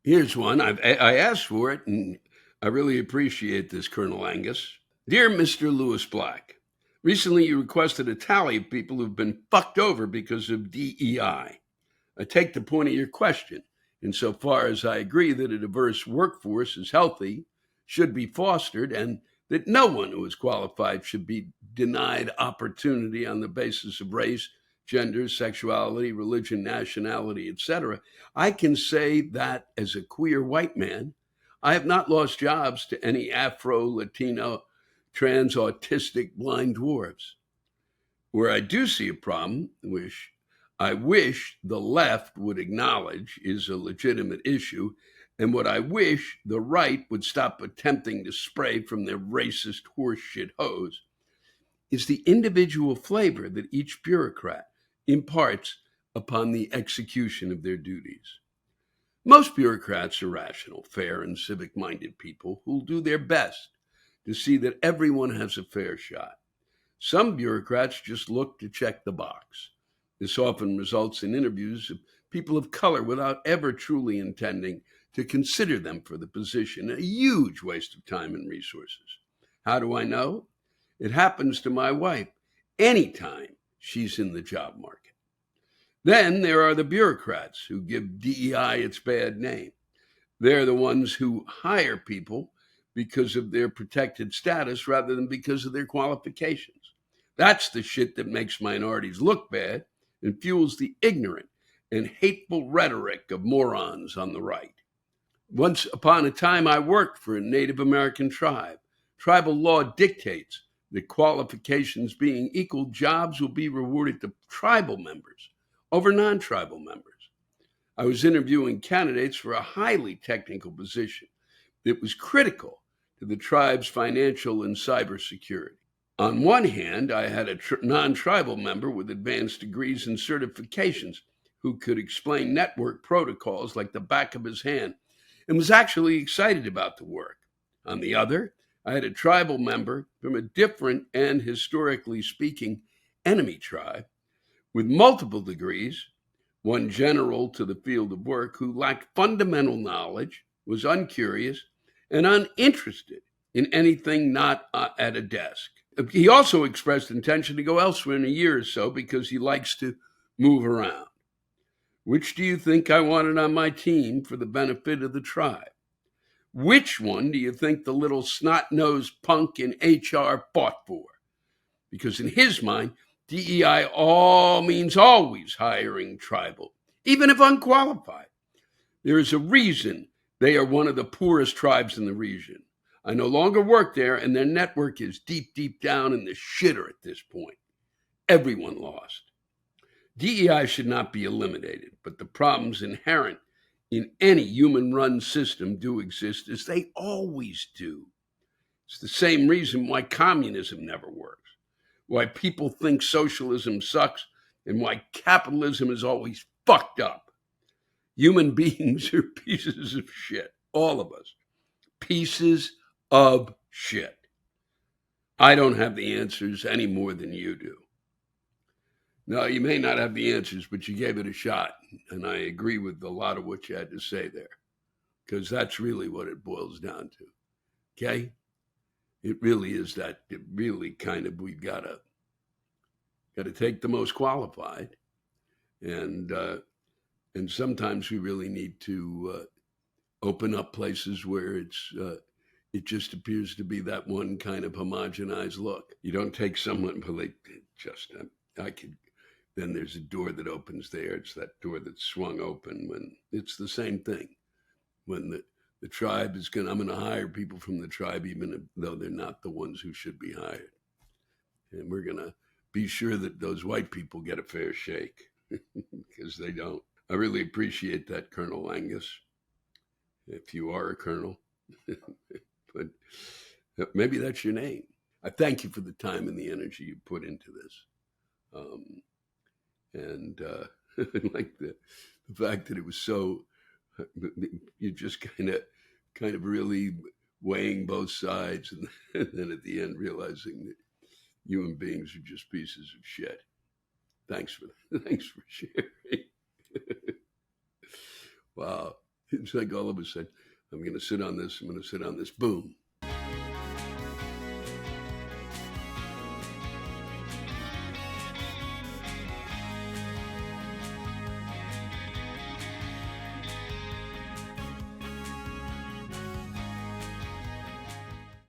Here's one. I asked for it, and I really appreciate this, Colonel Angus. Dear Mr. Lewis Black, recently you requested a tally of people who've been fucked over because of DEI. I take the point of your question insofar as I agree that a diverse workforce is healthy, should be fostered, and that no one who is qualified should be denied opportunity on the basis of race, gender, sexuality, religion, nationality, etc. I can say that as a queer white man, I have not lost jobs to any Afro, Latino, trans, autistic, blind dwarfs. Where I do see a problem, which I wish the left would acknowledge is a legitimate issue, and what I wish the right would stop attempting to spray from their racist horseshit hose, is the individual flavor that each bureaucrat imparts upon the execution of their duties. Most bureaucrats are rational, fair, and civic minded people who'll do their best to see that everyone has a fair shot. Some bureaucrats just look to check the box. This often results in interviews of people of color without ever truly intending to consider them for the position, a huge waste of time and resources. How do I know? It happens to my wife anytime she's in the job market. Then there are the bureaucrats who give DEI its bad name. They're the ones who hire people because of their protected status rather than because of their qualifications. That's the shit that makes minorities look bad and fuels the ignorant and hateful rhetoric of morons on the right. Once upon a time, I worked for a Native American tribe. Tribal law dictates that qualifications being equal, jobs will be rewarded to tribal members over non tribal members. I was interviewing candidates for a highly technical position that was critical to the tribe's financial and cybersecurity. On one hand, I had a non tribal member with advanced degrees and certifications who could explain network protocols like the back of his hand and was actually excited about the work. On the other, I had a tribal member from a different and, historically speaking, enemy tribe with multiple degrees, one general to the field of work, who lacked fundamental knowledge, was uncurious, and uninterested in anything not at a desk. He also expressed intention to go elsewhere in a year or so because he likes to move around. Which do you think I wanted on my team for the benefit of the tribe? Which one do you think the little snot-nosed punk in HR fought for? Because in his mind, DEI all means always hiring tribal, even if unqualified. There is a reason they are one of the poorest tribes in the region. I no longer work there, and their network is deep, deep down in the shitter at this point. Everyone lost. DEI should not be eliminated, but the problems inherent in any human run system do exist, as they always do. It's the same reason why communism never works, why people think socialism sucks, and why capitalism is always fucked up. Human beings are pieces of shit, all of us. Pieces of shit. I don't have the answers any more than you do. No, you may not have the answers, but you gave it a shot. And I agree with a lot of what you had to say there, because that's really what it boils down to. Okay? It really is that. It really kind of, we've got to take the most qualified. And sometimes we really need to open up places where it just appears to be that one kind of homogenized look. You don't take someone, but they just, I could, then there's a door that opens there. It's that door that's swung open when it's the same thing. When the tribe is I'm going to hire people from the tribe, even though they're not the ones who should be hired. And we're going to be sure that those white people get a fair shake because they don't. I really appreciate that, Colonel Angus, if you are a colonel. But maybe that's your name. I thank you for the time and the energy you put into this. And like the fact that it was so, you just kind of really weighing both sides, and then at the end realizing that human beings are just pieces of shit. Thanks for sharing. Wow. It's like all of a sudden, I'm going to sit on this. I'm going to sit on this. Boom.